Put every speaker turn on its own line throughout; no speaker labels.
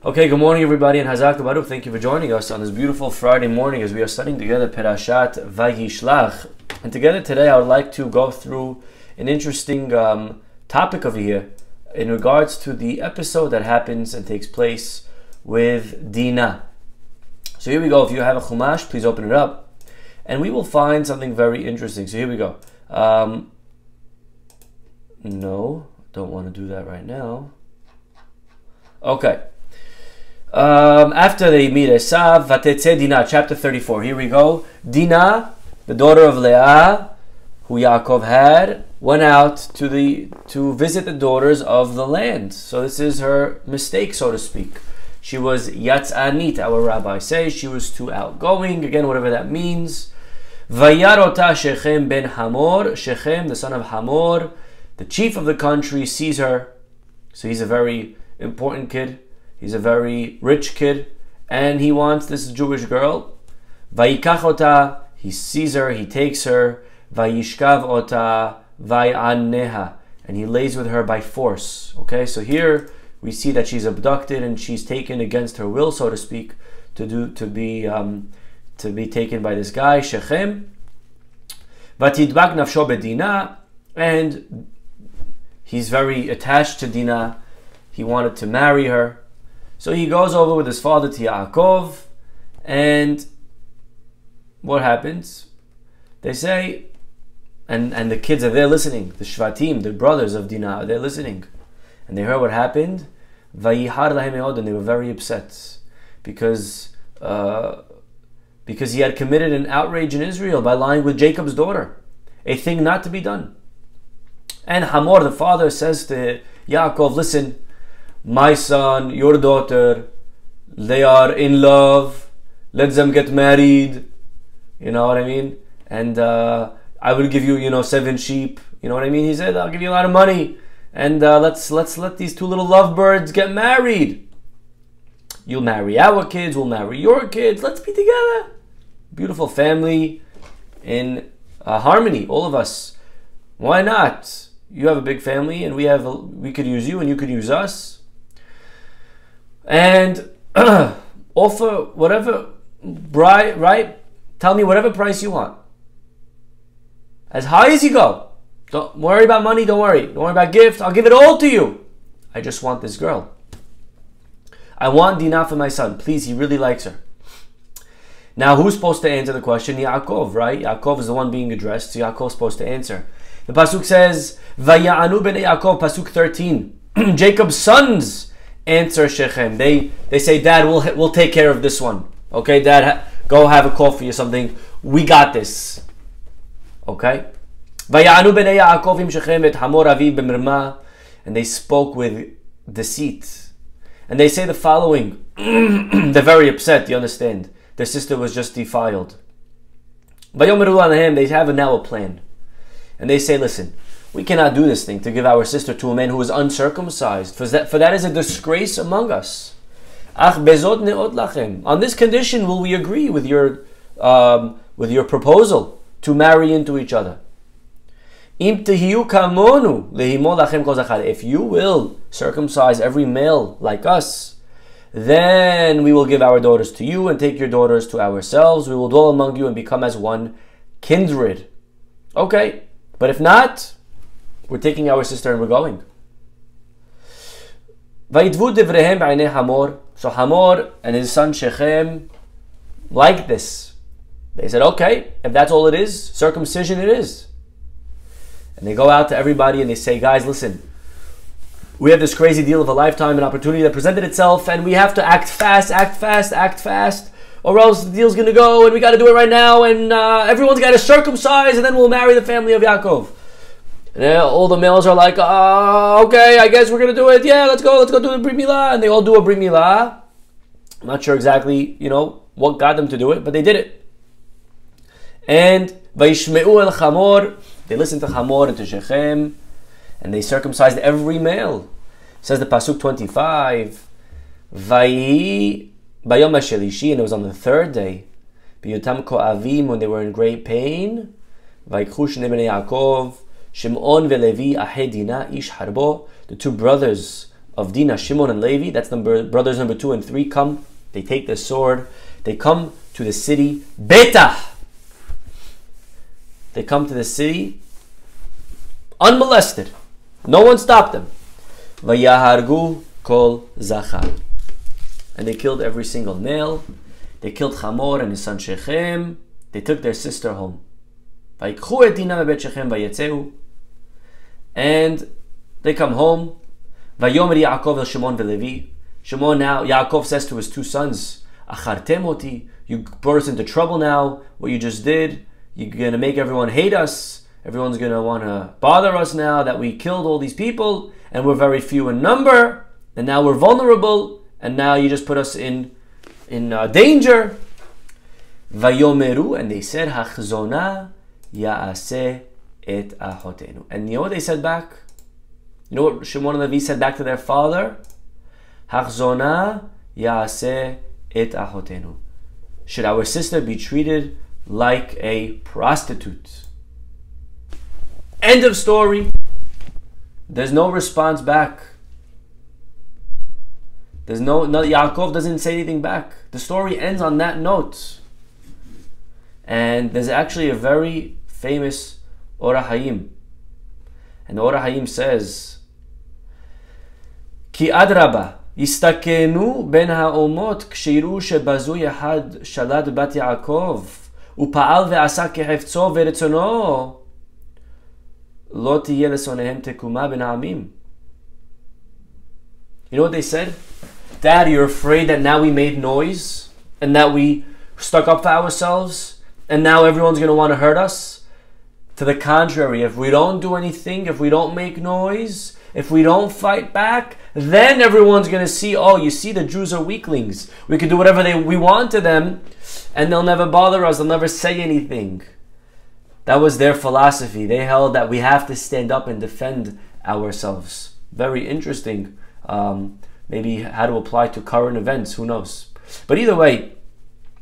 Okay, good morning everybody and Hazak Baruch. Thank you for joining us on this beautiful Friday morning as we are studying together Perashat Vayishlach. And together today I would like to go through an interesting topic over here in regards to the episode that happens and takes place with Dinah. So here we go. If you have a Chumash, please open it up. And we will find something very interesting. So here we go. No, don't want to do that right now. Okay. After they meet Esav, Vatetze Dinah, chapter 34. Here we go. Dinah, the daughter of Leah, who Yaakov had, went out to visit the daughters of the land. So this is her mistake, so to speak. She was Yatzanit, our rabbis say. She was too outgoing, again, whatever that means. Vayarota Shechem ben Hamor. Shechem, the son of Hamor, the chief of the country, sees her. So he's a very important kid. He's a very rich kid, and he wants this Jewish girl. Vayikach ota, he sees her, he takes her. Vayishkav ota, vayanneha, and he lays with her by force. Okay, so here we see that she's abducted and she's taken against her will, so to speak, to be taken by this guy Shechem. Vatidbak nafsho bedina, and he's very attached to Dinah. He wanted to marry her. So he goes over with his father to Yaakov, and what happens? They say, and the kids are there listening, the Shvatim, the brothers of Dinah, they're listening. And they heard what happened. Vayihar lahem meod, and they were very upset because he had committed an outrage in Israel by lying with Jacob's daughter, a thing not to be done. And Hamor, the father, says to Yaakov, listen, my son, your daughter, they are in love. Let them get married. You know what I mean? And I will give you, 7 sheep. You know what I mean? He said, I'll give you a lot of money. And let's let these 2 little lovebirds get married. You'll marry our kids. We'll marry your kids. Let's be together. Beautiful family in harmony, all of us. Why not? You have a big family, and we could use you, and you could use us. And offer whatever, right? Tell me whatever price you want. As high as you go. Don't worry about money, don't worry. Don't worry about gifts, I'll give it all to you. I just want this girl. I want Dinah for my son. Please, he really likes her. Now, who's supposed to answer the question? Yaakov, right? Yaakov is the one being addressed, so Yaakov's supposed to answer. The Pasuk says, Vaya'anu b'nei Yaakov, Pasuk 13. Jacob's sons answer Shechem. They say, Dad, we'll take care of this one. Okay, Dad, go have a coffee or something. We got this. Okay? Vayanu b'nei Yaakov im Shechem et Hamor aviv b'mirma, and they spoke with deceit. And they say the following. They're very upset, you understand. Their sister was just defiled. Vayomeru alehem, they have now a plan. And they say, listen, we cannot do this thing to give our sister to a man who is uncircumcised, for that is a disgrace among us. Ach bezot ne'ot lachem. On this condition will we agree with your proposal to marry into each other. Im tehiyu kamonu lehimo lachem kol zachar. If you will circumcise every male like us, then we will give our daughters to you and take your daughters to ourselves. We will dwell among you and become as one kindred. Okay, but if not, we're taking our sister and we're going. Vayidvu divrehem b'einei Hamor. So Hamor and his son Shechem liked this. They said, okay, if that's all it is, circumcision it is. And they go out to everybody and they say, guys, listen, we have this crazy deal of a lifetime, an opportunity that presented itself, and we have to act fast, or else the deal's going to go, and we got to do it right now, and everyone's got to circumcise, and then we'll marry the family of Yaakov. And all the males are like, okay, I guess we're going to do it. Yeah, let's go do the Brit Milah. And they all do a Brit Milah. I'm not sure exactly, what got them to do it, but they did it. And Vayishme'u el Hamor, they listened to Hamor and to Shechem, and they circumcised every male. Says the Pasuk 25, Vayi Bayom HaShelishi, and it was on the 3rd day, B'yotam ko'avim, when they were in great pain, Vayikchu shnei bnei Yaakov, Shimon veLevi ahei Dinah ish harbo, the 2 brothers of Dinah, Shimon, and Levi, that's brothers number 2 and 3, come. They take the sword. They come to the city Betah. They come to the city unmolested. No one stopped them. Vayahargu kol zachar. And they killed every single male. They killed Hamor and his son Shechem. They took their sister home. Vayikchu et Dinah mebet Shechem vayetzeu. And they come home. Vayomer Yaakov el Shimon velevi. Shimon now, Yaakov says to his 2 sons, Achartem oti, you brought us into trouble now, what you just did. You're going to make everyone hate us. Everyone's going to want to bother us now that we killed all these people and we're very few in number and now we're vulnerable and now you just put us in danger. Vayomeru, and they said, Hachzona ya'aseh et ahotenu. And you know what they said back? You know what Shimon and Levi said back to their father? Hachzona ya'aseh et ahotenu. Should our sister be treated like a prostitute? End of story. There's no response back. There's no Yaakov doesn't say anything back. The story ends on that note. And there's actually a very famous Orah Hayim. And the Orah Hayim says, Ki adraba yistakenu ben ha'omot kshiru shebazu yahad shalad bat Yaakov upa'al ve'asa kehefzo ve'retzono lo tiyeh lesonehem tekuma ben ha'amim. You know what they said? Dad, you're afraid that now we made noise and that we stuck up for ourselves and now everyone's going to want to hurt us? To the contrary, if we don't do anything, if we don't make noise, if we don't fight back, then everyone's going to see, oh, you see, the Jews are weaklings. We can do whatever we want to them and they'll never bother us. They'll never say anything. That was their philosophy. They held that we have to stand up and defend ourselves. Very interesting. Maybe how to apply to current events, who knows. But either way,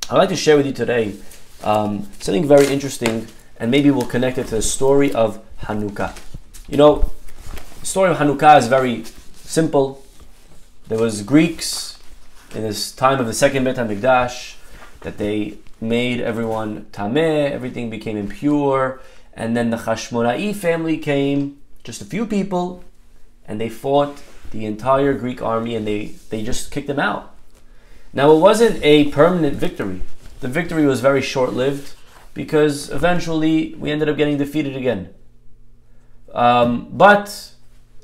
I'd like to share with you today something very interesting, and maybe we'll connect it to the story of Hanukkah. You know, the story of Hanukkah is very simple. There was Greeks in this time of the second Beit HaMikdash that they made everyone tameh, everything became impure, and then the Hashmona'i family came, just a few people, and they fought the entire Greek army and they just kicked them out. Now, it wasn't a permanent victory. The victory was very short-lived because eventually we ended up getting defeated again. But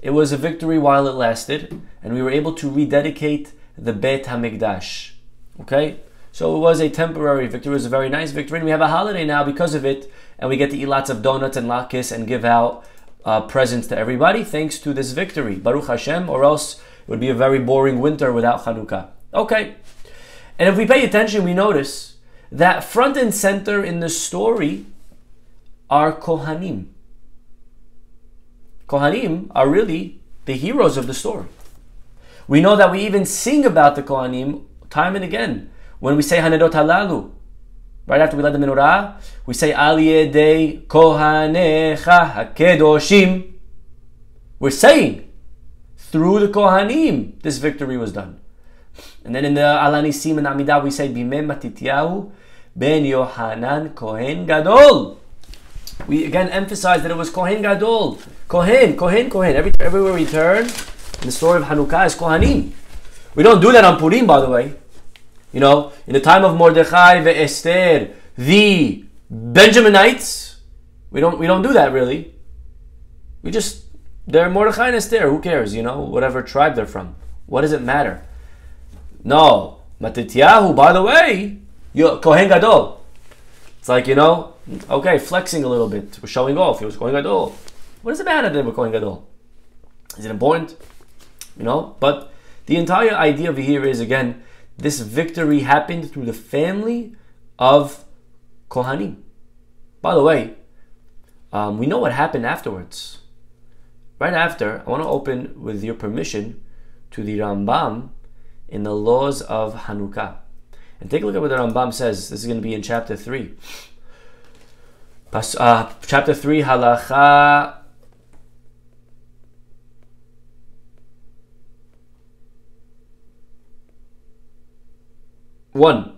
it was a victory while it lasted, and we were able to rededicate the Beit HaMikdash. Okay? So it was a temporary victory. It was a very nice victory, and we have a holiday now because of it, and we get to eat lots of donuts and latkes and give out presents to everybody thanks to this victory. Baruch Hashem, or else it would be a very boring winter without Hanukkah. Okay. And if we pay attention, we notice that front and center in the story are Kohanim. Kohanim are really the heroes of the story. We know that we even sing about the Kohanim time and again. When we say Hanedot Halalu, right after we light the menorah, we say Al Yedei Kohanecha HaKedoshim. We're saying, through the Kohanim, this victory was done. And then in the Al Hanisim and Amidah, we say Bimei Matityahu Ben Yohanan Kohen Gadol. We again emphasize that it was Kohen Gadol. Kohen. Everywhere we turn, in the story of Hanukkah is Kohanim. We don't do that on Purim, by the way. You know, in the time of Mordechai ve Esther, the Benjaminites, we don't do that really. They're Mordechai and Esther. Who cares? You know, whatever tribe they're from. What does it matter? No, Matityahu, by the way, Kohen Gadol. It's like, you know, okay, flexing a little bit. We're showing off. He was Kohen Gadol. What does it matter that we're Kohen Gadol? Is it important? You know, but the entire idea over here is, again, this victory happened through the family of Kohanim. By the way, we know what happened afterwards. Right after, I want to open, with your permission, to the Rambam in the laws of Hanukkah. And take a look at what the Rambam says. This is going to be in chapter 3. Chapter 3, halacha 1.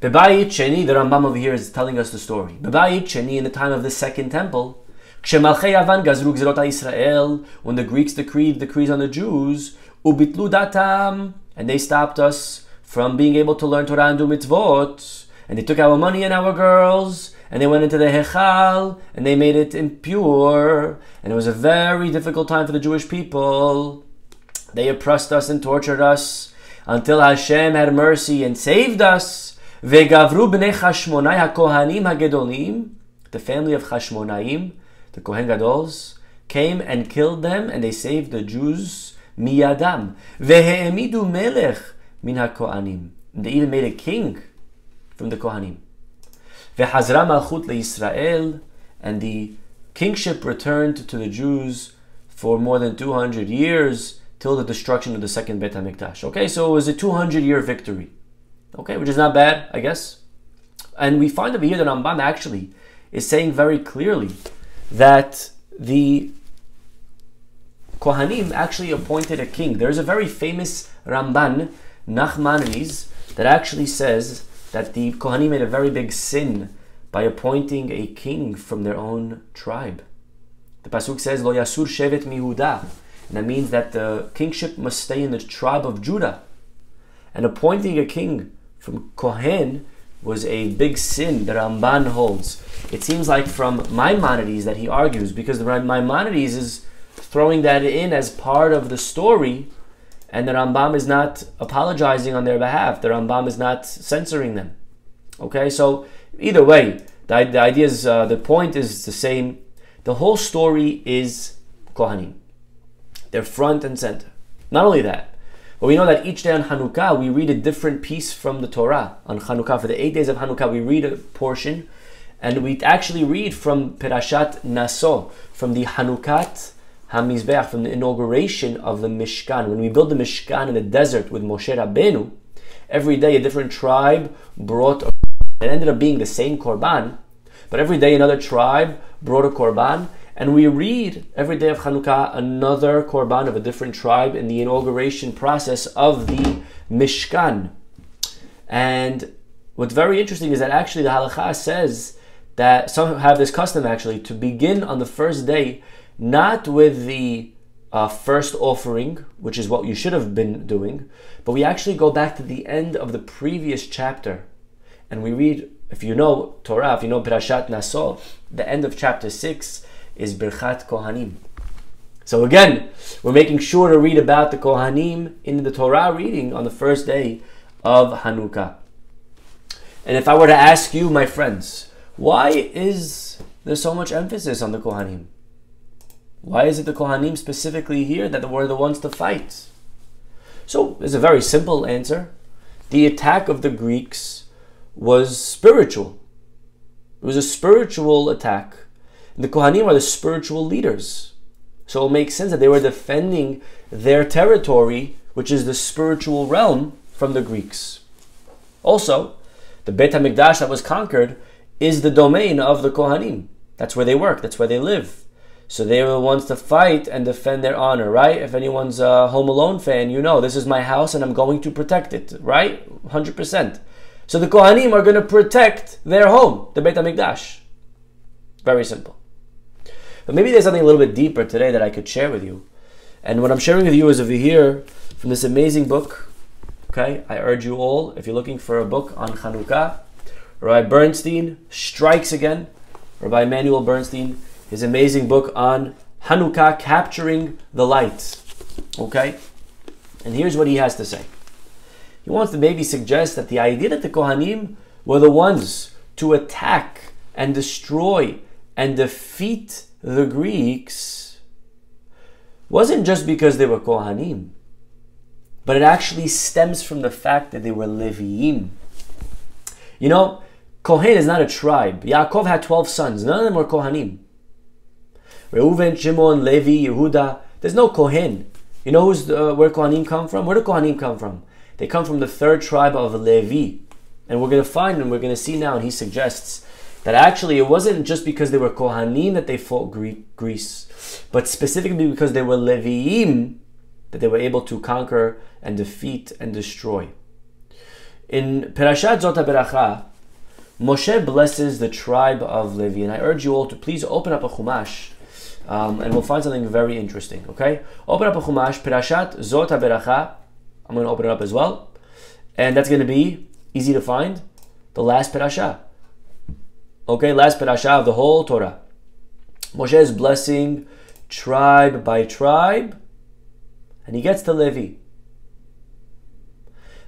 Bebayit Sheni, the Rambam over here is telling us the story. Bebayit Sheni, in the time of the Second Temple, Kshemalchei Yavan gazru gzerot Yisrael, when the Greeks decreed decrees on the Jews, ubitlu datam, and they stopped us from being able to learn Torah and do mitzvot, and they took our money and our girls, and they went into the Hechal, and they made it impure, and it was a very difficult time for the Jewish people. They oppressed us and tortured us, until Hashem had mercy and saved us. Vegavru b'nei Chashmonai haKohanim hagedolim, the family of Chashmonaim, the Kohen Gadols, came and killed them, and they saved the Jews miyadam. Vehe'emidu melech min haKohanim, they even made a king from the Kohanim. Vehazra malchut leYisrael, and the kingship returned to the Jews for more than 200 years till the destruction of the second Beit HaMikdash. Okay, so it was a 200-year victory. Okay, which is not bad, I guess. And we find over here that Rambam actually is saying very clearly that the Kohanim actually appointed a king. There's a very famous Ramban, Nachmanides, that actually says that the Kohanim made a very big sin by appointing a king from their own tribe. The Pasuk says, Lo Yasur Shevet Mihuda. And that means that the kingship must stay in the tribe of Judah. And appointing a king from Kohen was a big sin that Ramban holds. It seems like from Maimonides that he argues, because the Maimonides is throwing that in as part of the story, and the Rambam is not apologizing on their behalf. The Rambam is not censoring them. Okay, so either way, the idea is, the point is the same. The whole story is Kohanim. They're front and center. Not only that, but we know that each day on Hanukkah, we read a different piece from the Torah. On Hanukkah, for the 8 days of Hanukkah, we read a portion, and we actually read from Perashat Naso, from the Hanukkat HaMizbeach, from the inauguration of the Mishkan. When we built the Mishkan in the desert with Moshe Rabbeinu, every day a different tribe brought a korban. It ended up being the same korban, but every day another tribe brought a korban. And we read every day of Hanukkah another korban of a different tribe in the inauguration process of the Mishkan. And what's very interesting is that actually the halakha says that some have this custom actually to begin on the first day not with the first offering, which is what you should have been doing, but we actually go back to the end of the previous chapter. And we read, if you know Torah, if you know Perashat Naso, the end of chapter 6 is Birchat Kohanim. So again, we're making sure to read about the Kohanim in the Torah reading on the first day of Hanukkah. And if I were to ask you, my friends, why is there so much emphasis on the Kohanim? Why is it the Kohanim specifically here that were the ones to fight? So there's a very simple answer. The attack of the Greeks was spiritual. It was a spiritual attack. The Kohanim are the spiritual leaders. So it makes sense that they were defending their territory, which is the spiritual realm, from the Greeks. Also, the Beit HaMikdash that was conquered is the domain of the Kohanim. That's where they work, that's where they live. So they were the ones to fight and defend their honor, right? If anyone's a Home Alone fan, you know, this is my house and I'm going to protect it, right? 100%. So the Kohanim are going to protect their home, the Beit HaMikdash. Very simple. But maybe there's something a little bit deeper today that I could share with you. And what I'm sharing with you is over here from this amazing book. Okay, I urge you all, if you're looking for a book on Hanukkah, Rabbi Bernstein strikes again. Rabbi Emanuel Bernstein, his amazing book on Hanukkah, Capturing the Light. Okay, and here's what he has to say. He wants to maybe suggest that the idea that the Kohanim were the ones to attack and destroy and defeat the Greeks wasn't just because they were Kohanim, but it actually stems from the fact that they were Leviim. You know, Kohen is not a tribe. Yaakov had 12 sons. None of them were Kohanim. Reuven, Shimon, Levi, Yehuda. There's no Kohen. You know where Kohanim come from? Where do Kohanim come from? They come from the third tribe of Levi. And we're going to find, and we're going to see now, and he suggests that actually it wasn't just because they were Kohanim that they fought Greece, but specifically because they were Leviim that they were able to conquer and defeat and destroy. In Perashat Zot HaBeracha, Moshe blesses the tribe of Levi, and I urge you all to please open up a Chumash, and we'll find something very interesting, okay? Open up a Chumash, Perashat Zot HaBeracha. I'm going to open it up as well, and that's going to be easy to find, the last Perashah. Okay, last Perashah of the whole Torah. Moshe is blessing tribe by tribe, and he gets to Levi.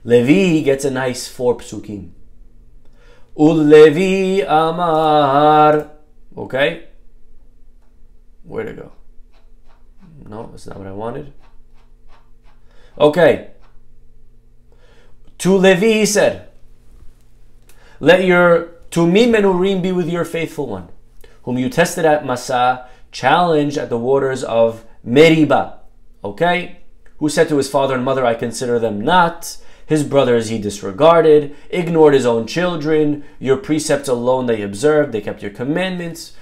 Levi gets a nice 4 psukim. Levi Amar. Okay. Where'd it go? No, that's not what I wanted. Okay. To Levi he said, let your Tumim and Urim be with your faithful one, whom you tested at Masa, challenged at the waters of Meribah. Okay? Who said to his father and mother, I consider them not. His brothers he disregarded, ignored his own children. Your precepts alone they observed. They kept your commandments.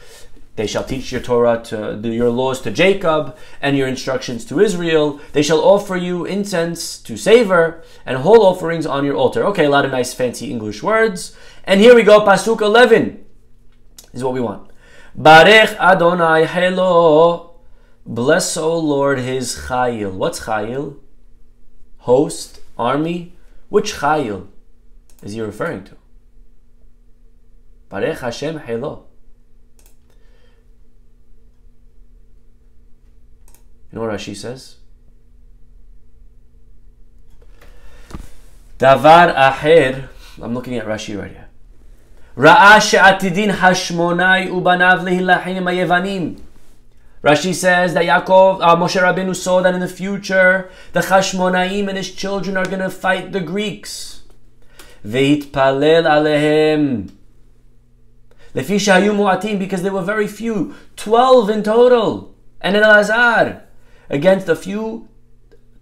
They shall teach your Torah your laws to Jacob and your instructions to Israel. They shall offer you incense to savor and whole offerings on your altar. Okay, a lot of nice fancy English words. And here we go, Pasuk 11 is what we want. Barech Adonai Helo. Bless, O Lord, his chayil. What's chayil? Host, army. Which chayil is he referring to? Barech Hashem Helo. You know what Rashi says? Davar aher. I'm looking at Rashi right here. Ra'a she'atidin hashmonai ubanav lehilachim hayevanim. Rashi says that Moshe Rabbeinu saw that in the future the Chashmonaim and his children are going to fight the Greeks. Ve'itpalel alehem. Lefi shehayu mu'atim, because there were very few, 12 in total, and Elazar against a few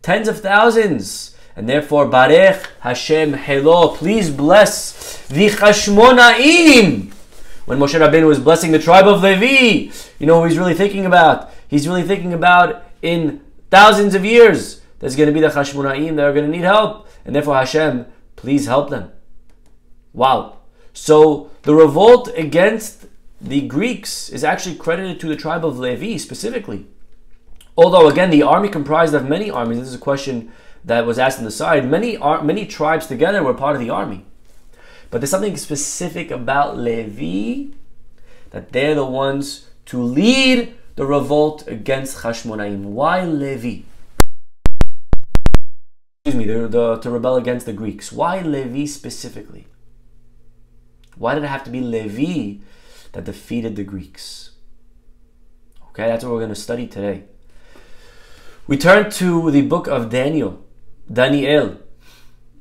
tens of thousands. And therefore, Barech Hashem Helo, please bless the Chashmonaim. When Moshe Rabbeinu was blessing the tribe of Levi, you know who he's really thinking about? He's really thinking about in thousands of years, there's going to be the Chashmonaim that are going to need help. And therefore, Hashem, please help them. Wow. So, the revolt against the Greeks is actually credited to the tribe of Levi specifically. Although, again, the army comprised of many armies. This is a question that was asked on the side. Many tribes together were part of the army. But there's something specific about Levi, that they're the ones to lead the revolt against Chashmonaim. Why Levi? Excuse me, to rebel against the Greeks. Why Levi specifically? Why did it have to be Levi that defeated the Greeks? Okay, that's what we're going to study today. We turn to the book of Daniel. Daniel.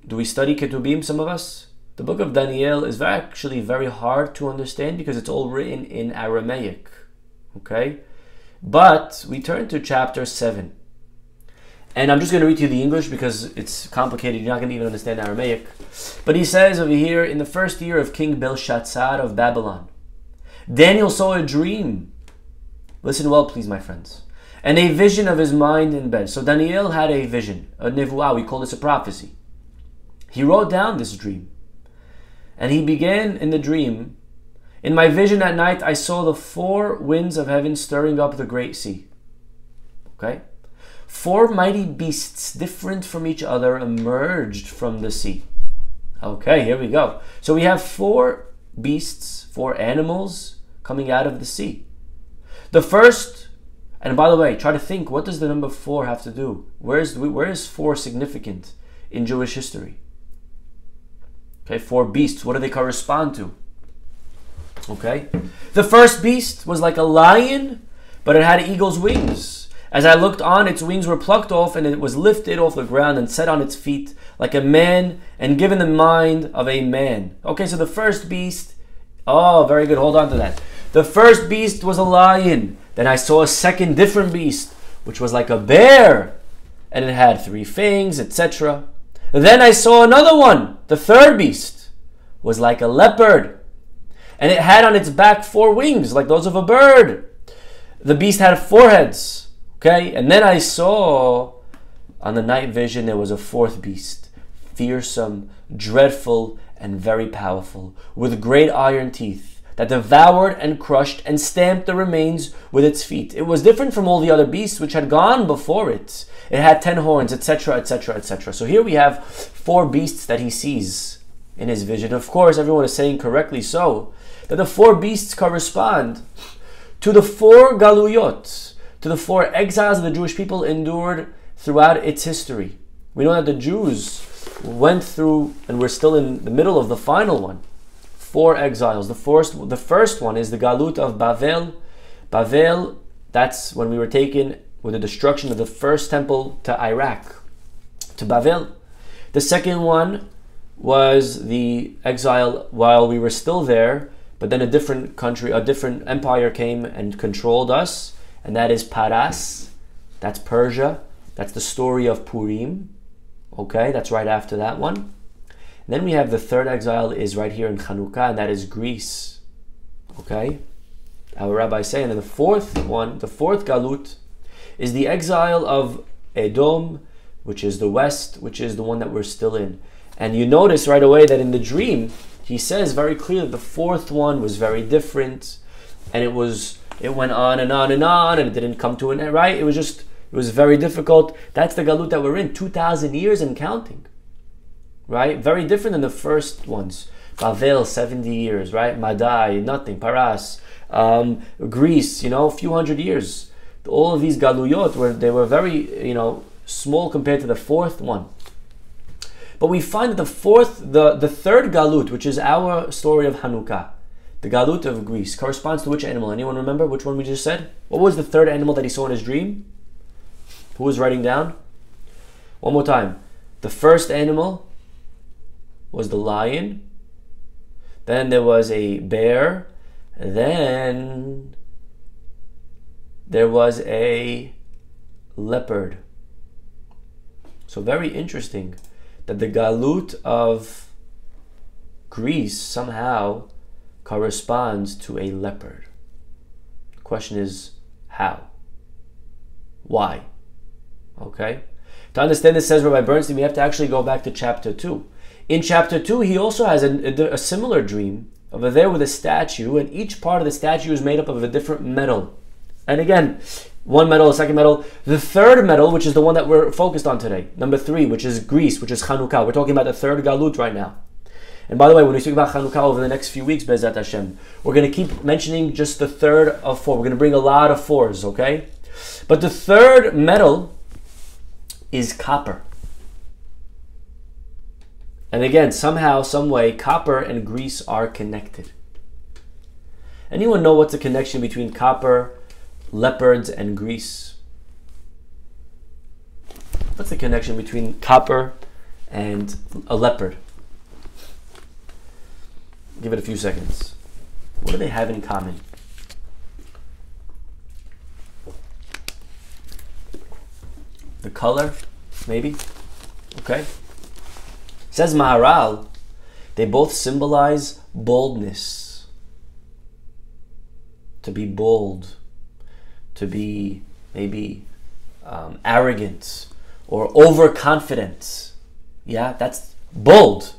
Do we study Ketubim, some of us? The book of Daniel is actually very hard to understand because it's all written in Aramaic. Okay? But we turn to chapter 7. And I'm just going to read to you the English because it's complicated. You're not going to even understand Aramaic. But he says over here, in the first year of King Belshazzar of Babylon, Daniel saw a dream. Listen well, please, my friends. And a vision of his mind in bed. So Daniel had a vision, a nevuah, we call this a prophecy. He wrote down this dream. And he began in the dream, in my vision at night, I saw the 4 winds of heaven stirring up the great sea. Okay? 4 mighty beasts, different from each other, emerged from the sea. Okay, here we go. So we have 4 beasts, 4 animals coming out of the sea. The first, and by the way, try to think, what does the number 4 have to do? Where is 4 significant in Jewish history? Okay, 4 beasts. What do they correspond to? Okay. The first beast was like a lion, but it had eagle's wings. As I looked on, its wings were plucked off, and it was lifted off the ground and set on its feet like a man and given the mind of a man. Okay, so the first beast, oh, very good. Hold on to that. The first beast was a lion. Then I saw a second different beast, which was like a bear, and it had 3 fangs, etc. Then I saw another one. The third beast was like a leopard, and it had on its back 4 wings, like those of a bird. The beast had 4 heads. Okay, and then I saw on the night vision there was a 4th beast, fearsome, dreadful, and very powerful, with great iron teeth, that devoured and crushed and stamped the remains with its feet. It was different from all the other beasts which had gone before it. It had 10 horns, etc., etc., etc. So here we have 4 beasts that he sees in his vision. Of course, everyone is saying correctly so, that the 4 beasts correspond to the 4 galuyot, to the 4 exiles that the Jewish people endured throughout its history. We know that the Jews went through, and we're still in the middle of the final one, 4 exiles. The first one is the Galut of Bavel. Bavel, that's when we were taken with the destruction of the first temple to Iraq, to Bavel. The second one was the exile while we were still there, but then a different country, a different empire came and controlled us, and that is Paras. That's Persia. That's the story of Purim. Okay, that's right after that one. And then we have the third exile is right here in Chanukah, and that is Greece. Okay, our rabbis say. And then the fourth one, the 4th galut, is the exile of Edom, which is the west, which is the one that we're still in. And you notice right away that in the dream, he says very clearly the 4th one was very different, and it went on and on and on, and it didn't come to an end, right? It was very difficult. That's the galut that we're in, 2,000 years and counting, right? Very different than the first ones. Bavel, 70 years, right? Madai, nothing. Paras, Greece, a few hundred years. All of these galuyot they were very, small compared to the 4th one. But we find that the 3rd galut, which is our story of Hanukkah, the galut of Greece, corresponds to which animal? Anyone remember which one we just said? What was the 3rd animal that he saw in his dream? Who was writing down? One more time. The first animal was the lion. Then there was a bear. Then there was a leopard. So very interesting that the galut of Greece somehow corresponds to a leopard. The question is, how? Why? Okay? To understand this, says Rabbi Bernstein, we have to actually go back to chapter 2. In chapter 2, he also has a similar dream over there with a statue, and each part of the statue is made up of a different metal. And again, one metal, a second metal. The 3rd metal, which is the one that we're focused on today, number 3, which is Greece, which is Chanukah. We're talking about the 3rd galut right now. And by the way, when we speak about Chanukah over the next few weeks, Be'ezrat Hashem, we're going to keep mentioning just the 3rd of 4. We're going to bring a lot of 4s, okay? But the 3rd metal is copper. And again, somehow, some way, copper and Greece are connected. Anyone know what's the connection between copper, leopards, and Greece? What's the connection between copper and a leopard? Give it a few seconds. What do they have in common? The color, maybe? Okay. Says Maharal, they both symbolize boldness. To be bold. To be maybe arrogant or overconfident. Yeah, that's bold.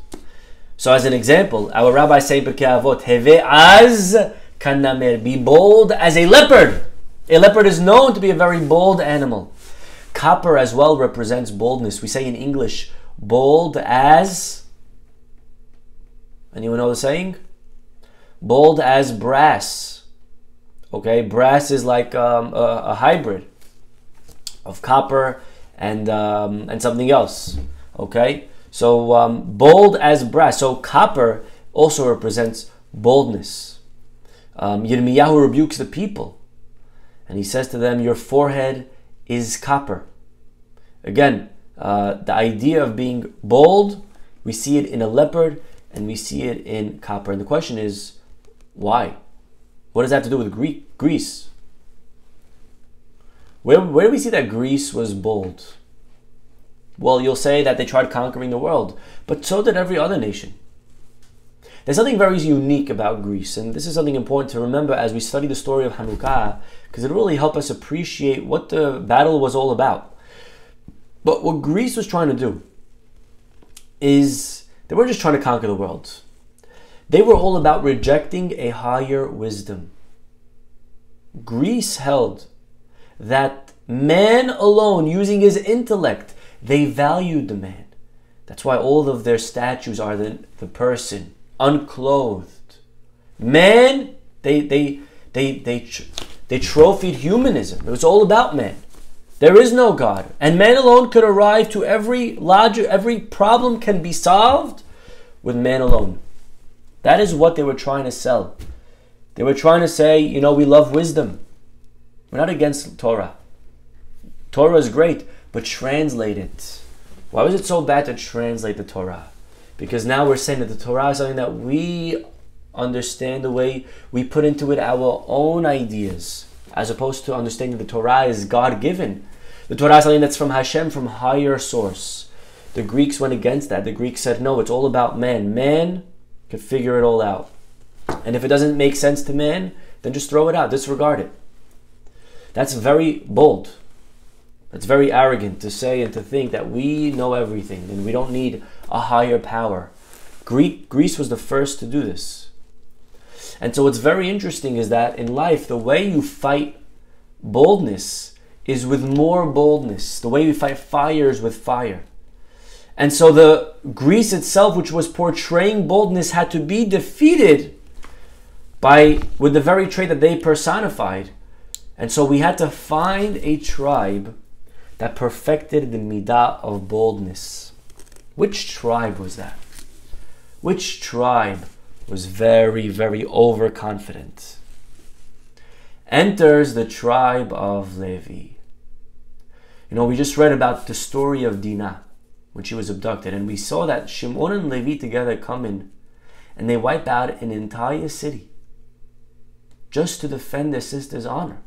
So as an example, our rabbis say Pirkei Avot, Heve az kanamer, be bold as a leopard. A leopard is known to be a very bold animal. Copper as well represents boldness. We say in English, bold as, anyone know the saying? Bold as brass. Okay, brass is like a hybrid of copper and something else. Okay, so bold as brass. So copper also represents boldness. Yirmiyahu rebukes the people, and he says to them, "Your forehead is copper." Again, the idea of being bold, we see it in a leopard and we see it in copper. And the question is, why? What does that have to do with Greece? Where do we see that Greece was bold? Well, you'll say that they tried conquering the world, but so did every other nation. There's something very unique about Greece, and this is something important to remember as we study the story of Hanukkah, because it'll really help us appreciate what the battle was all about. But what Greece was trying to do is they weren't just trying to conquer the world. They were all about rejecting a higher wisdom. Greece held that man alone, using his intellect, they valued the man. That's why all of their statues are the person, unclothed. Man, they trophied humanism. It was all about man. There is no God. And man alone could arrive to every logic, every problem can be solved with man alone. That is what they were trying to sell. They were trying to say, you know, we love wisdom. We're not against Torah. Torah is great, but translate it. Why was it so bad to translate the Torah? Because now we're saying that the Torah is something that we understand the way we put into it our own ideas, as opposed to understanding the Torah is God-given. The Torah is something that's from Hashem, from higher source. The Greeks went against that. The Greeks said, no, it's all about man. Man can figure it all out. And if it doesn't make sense to man, then just throw it out, disregard it. That's very bold. That's very arrogant to say and to think that we know everything and we don't need a higher power. Greece was the first to do this. And so what's very interesting is that in life, the way you fight boldness is with more boldness. The way you fight fire is with fire. And so the Greece itself, which was portraying boldness, had to be defeated with the very trait that they personified. And so we had to find a tribe that perfected the midah of boldness. Which tribe was that? Which tribe was very, very overconfident? Enters the tribe of Levi. You know, we just read about the story of Dinah when she was abducted, and we saw that Shimon and Levi together come in and they wipe out an entire city just to defend their sister's honor.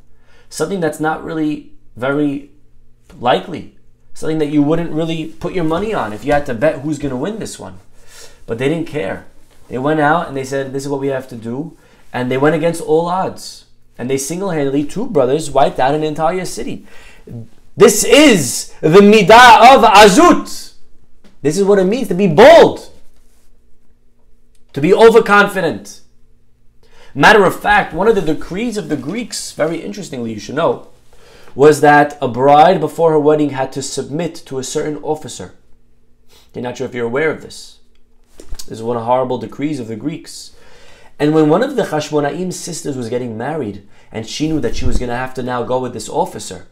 Something that's not really very likely. Something that you wouldn't really put your money on if you had to bet who's going to win this one. But they didn't care. They went out and they said, this is what we have to do. And they went against all odds. And they single-handedly, two brothers, wiped out an entire city. This is the midah of azut. This is what it means to be bold. To be overconfident. Matter of fact, one of the decrees of the Greeks, very interestingly, you should know, was that a bride before her wedding had to submit to a certain officer. You're not sure if you're aware of this. This is one of the horrible decrees of the Greeks. And when one of the Hashmonaim's sisters was getting married, and she knew that she was going to have to now go with this officer,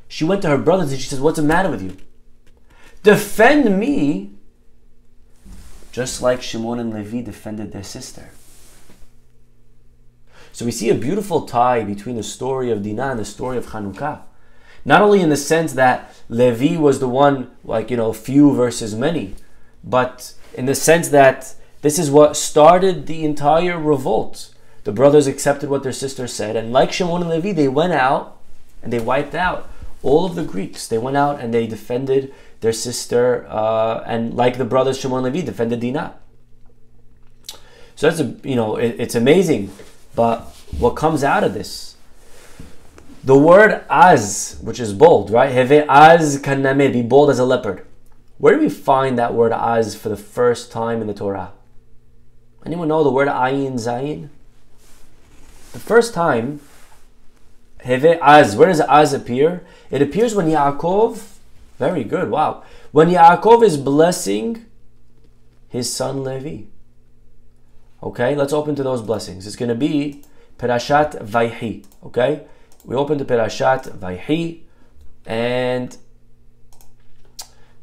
she went to her brothers and she says, what's the matter with you? Defend me, just like Shimon and Levi defended their sister. So we see a beautiful tie between the story of Dinah and the story of Chanukah. Not only in the sense that Levi was the one, few versus many, but in the sense that this is what started the entire revolt. The brothers accepted what their sister said, and like Shimon and Levi, they went out and they wiped out all of the Greeks. They went out and they defended their sister, and like the brothers Shimon and Levi defended Dinah. So that's it's amazing. But what comes out of this? The word az, which is bold, right? Heve az kanameh, be bold as a leopard. Where do we find that word az for the first time in the Torah? Anyone know the word ayin zayin? The first time, heve az, where does az appear? It appears when Yaakov, very good, wow. When Yaakov is blessing his son Levi. Okay, let's open to those blessings. It's going to be Perashat Vayhi. Okay, we open to Perashat Vayhi, and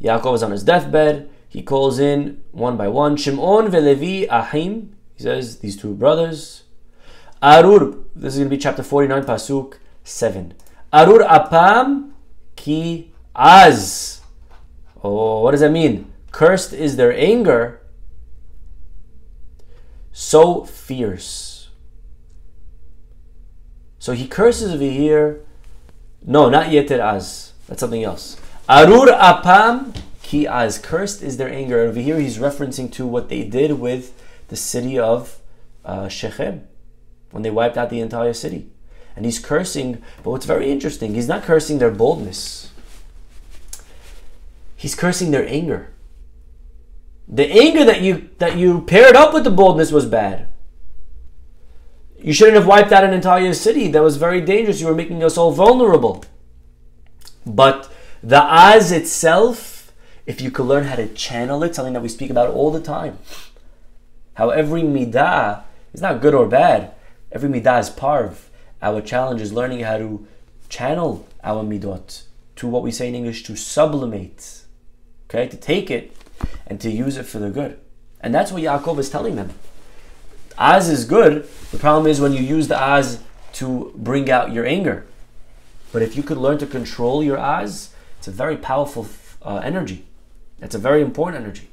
Yaakov is on his deathbed. He calls in one by one. Shimon veLevi Ahim. He says these two brothers. Arur. This is going to be chapter 49, pasuk 7. Arur apam ki az. Oh, what does that mean? Cursed is their anger, so fierce. So he curses over here. No, not yeter az. That's something else. Arur apam ki az. Cursed is their anger. Over here he's referencing to what they did with the city of Shechem, when they wiped out the entire city. And he's cursing, but what's very interesting, he's not cursing their boldness. He's cursing their anger. The anger that you paired up with the boldness was bad. You shouldn't have wiped out an entire city. That was very dangerous. You were making us all vulnerable. But the az itself, if you could learn how to channel it, something that we speak about all the time. How every midah is not good or bad. Every midah is parv. Our challenge is learning how to channel our midot to what we say in English, to sublimate. Okay, to take it and to use it for the good. And that's what Yaakov is telling them. Az is good. The problem is when you use the az to bring out your anger. But if you could learn to control your az, it's a very powerful energy. It's a very important energy.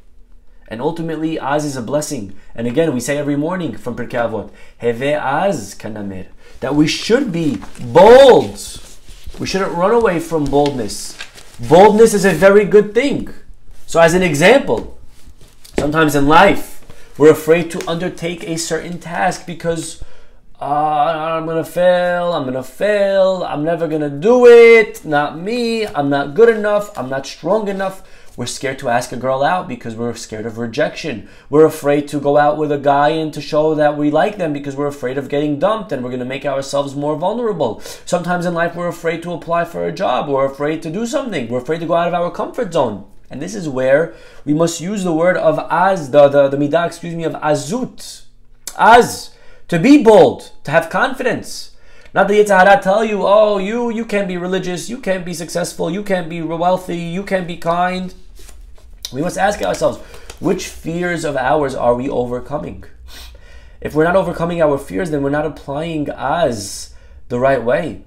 And ultimately, az is a blessing. And again, we say every morning from Pirkei Avot, Heve az kanamer, that we should be bold. We shouldn't run away from boldness. Boldness is a very good thing. So as an example, sometimes in life, we're afraid to undertake a certain task because I'm going to fail, I'm never going to do it, not me, I'm not good enough, I'm not strong enough. We're scared to ask a girl out because we're scared of rejection. We're afraid to go out with a guy and to show that we like them because we're afraid of getting dumped and we're going to make ourselves more vulnerable. Sometimes in life we're afraid to apply for a job, we're afraid to do something, we're afraid to go out of our comfort zone. And this is where we must use the word of az, the midah, of azut. Az, to be bold, to have confidence. Not the Yetzer Hara tell you, oh, you can't be religious, you can't be successful, you can't be wealthy, you can't be kind. We must ask ourselves, which fears of ours are we overcoming? If we're not overcoming our fears, then we're not applying az the right way.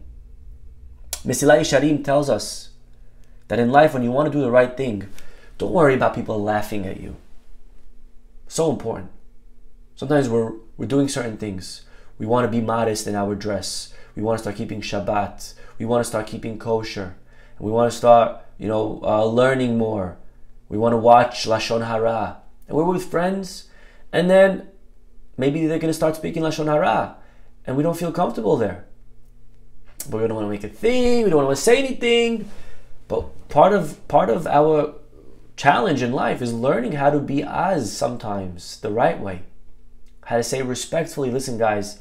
Mesilat Yesharim tells us that in life, when you want to do the right thing, don't worry about people laughing at you. So important. Sometimes we're doing certain things. We want to be modest in our dress. We want to start keeping Shabbat. We want to start keeping kosher. And we want to start, learning more. We want to watch Lashon Hara. And we're with friends, and then maybe they're going to start speaking Lashon Hara, and we don't feel comfortable there. But we don't want to make a thing. We don't want to say anything. But part of our challenge in life is learning how to be az sometimes the right way. How to say respectfully, listen guys,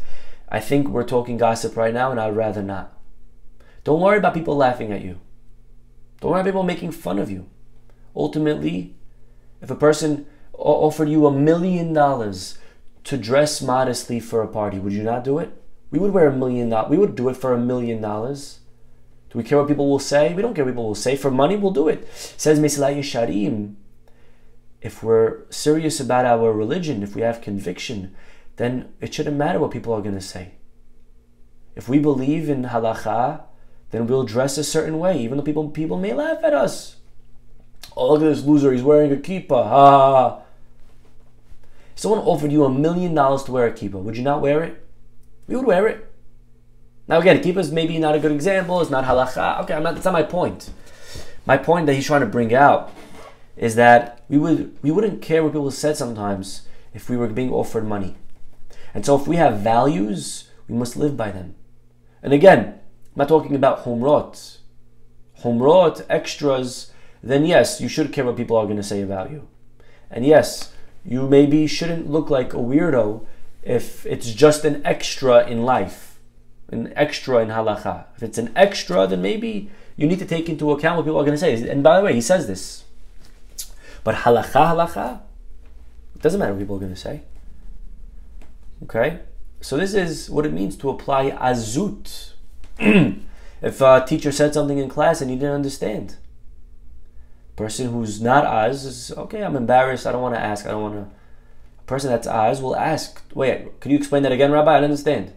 I think we're talking gossip right now and I'd rather not. Don't worry about people laughing at you. Don't worry about people making fun of you. Ultimately, if a person offered you $1 million to dress modestly for a party, would you not do it? We would wear $1 million. We would do it for $1 million. Do we care what people will say? We don't care what people will say. For money, we'll do it. Says Mesilat Yesharim, if we're serious about our religion, if we have conviction, then it shouldn't matter what people are going to say. If we believe in halacha, then we'll dress a certain way, even though people may laugh at us. Oh, look at this loser, he's wearing a kippah. Ha ha ha. If someone offered you $1 million to wear a kippah, would you not wear it? We would wear it. Now again, kippah is maybe not a good example, it's not halacha. Okay, that's not my point. My point that he's trying to bring out is that we wouldn't care what people said sometimes if we were being offered money. And so if we have values, we must live by them. And again, I'm not talking about humrot. Humrot, extras, then yes, you should care what people are going to say about you. And yes, you maybe shouldn't look like a weirdo if it's just an extra in life, an extra in halacha. If it's an extra, then maybe you need to take into account what people are going to say. And by the way, he says this. But halacha, it doesn't matter what people are going to say. Okay? So this is what it means to apply azut. If a teacher said something in class and you didn't understand, person who's not az is, okay, I'm embarrassed, I don't want to ask, A person that's az will ask, wait, could you explain that again, Rabbi? I don't understand.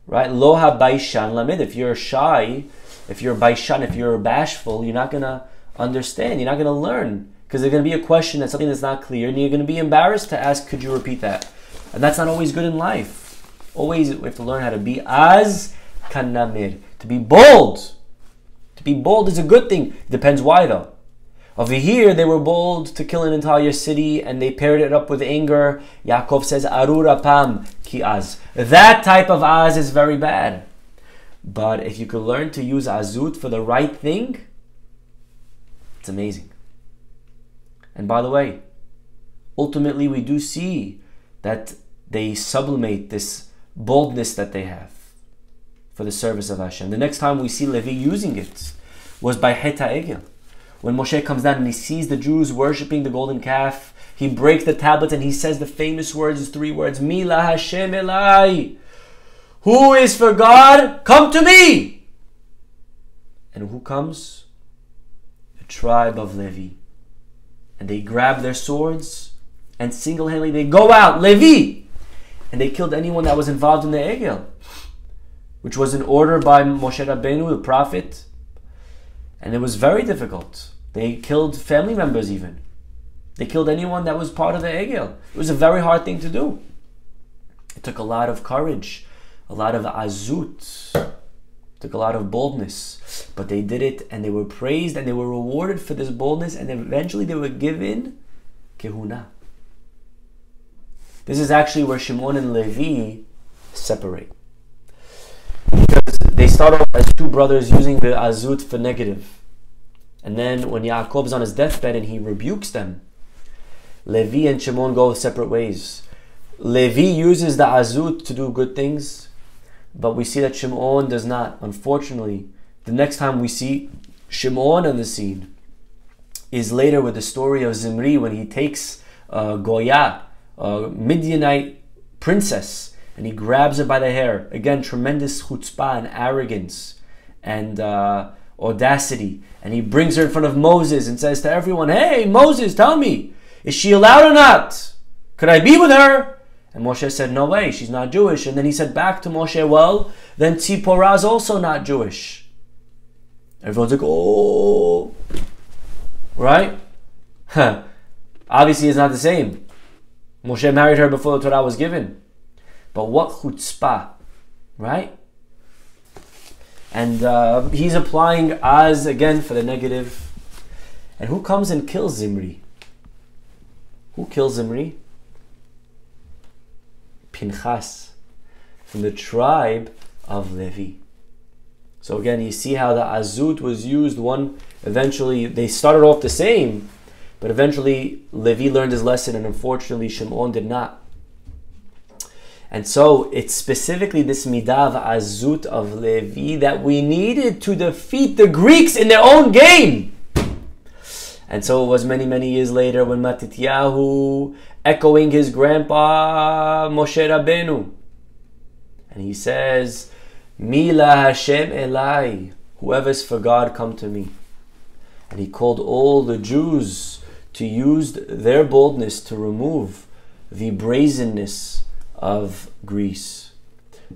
Right? Lo ha-baishan lamid. If you're shy, if you're baishan, if you're bashful, you're not going to understand, you're not going to learn. Because there's going to be a question that's something that's not clear, and you're going to be embarrassed to ask, could you repeat that? And that's not always good in life. Always we have to learn how to be az kanamir, to be bold. To be bold is a good thing. Depends why though. Over here, they were bold to kill an entire city and they paired it up with anger. Yaakov says, Arur apam ki az. That type of az is very bad. But if you could learn to use azut for the right thing, it's amazing. And by the way, ultimately we do see that they sublimate this boldness that they have for the service of Hashem. The next time we see Levi using it was by Het HaEgel. When Moshe comes down and he sees the Jews worshipping the golden calf, he breaks the tablets and he says the famous words, his 3 words, Mila Hashem Elai. Who is for God? Come to me! And who comes? The tribe of Levi. And they grab their swords and single-handedly they go out, Levi! And they killed anyone that was involved in the Egel, which was an order by Moshe Rabbeinu, the prophet. And it was very difficult. They killed family members even. They killed anyone that was part of the Egel. It was a very hard thing to do. It took a lot of courage, a lot of azut, it took a lot of boldness. But they did it and they were praised and they were rewarded for this boldness, and eventually they were given kehuna. This is actually where Shimon and Levi separate. Because they start off as 2 brothers using the azut for negative. And then when Yaakov's on his deathbed and he rebukes them, Levi and Shimon go separate ways. Levi uses the azut to do good things, but we see that Shimon does not. Unfortunately, the next time we see Shimon on the scene is later with the story of Zimri, when he takes Goya, a Midianite princess, and he grabs her by the hair. Again, tremendous chutzpah and arrogance and audacity. And he brings her in front of Moses and says to everyone, hey, Moses, tell me, is she allowed or not? Could I be with her? And Moshe said, no way, she's not Jewish. And then he said back to Moshe, well, then Tzipporah is also not Jewish. Everyone's like, oh, right? Obviously it's not the same. Moshe married her before the Torah was given. But what chutzpah, right? And he's applying az again for the negative. And who comes and kills Zimri? Who kills Zimri? Pinchas, from the tribe of Levi. So again, you see how the azut was used. One, eventually, they started off the same, but eventually Levi learned his lesson, and unfortunately Shimon did not. And so it's specifically this midah of azut of Levi that we needed to defeat the Greeks in their own game. And so it was many, many years later when Matityahu, echoing his grandpa Moshe Rabbeinu, and he says, Mila Hashem Elai, whoever's for God, come to me. And he called all the Jews to use their boldness to remove the brazenness of Greece.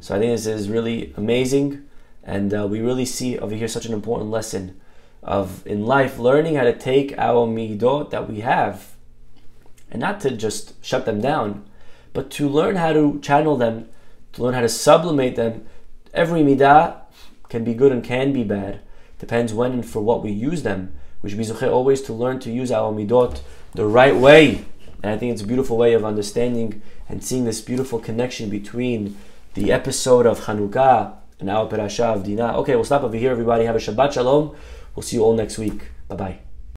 So I think this is really amazing, and we really see over here such an important lesson of, in life, learning how to take our midot that we have, and not to just shut them down, but to learn how to channel them, to learn how to sublimate them. Every midah can be good and can be bad. Depends when and for what we use them. We should be zocheh always to learn to use our midot the right way. And I think it's a beautiful way of understanding and seeing this beautiful connection between the episode of Chanukah and our parasha of Dinah. Okay, we'll stop over here, everybody. Have a Shabbat Shalom. We'll see you all next week. Bye-bye.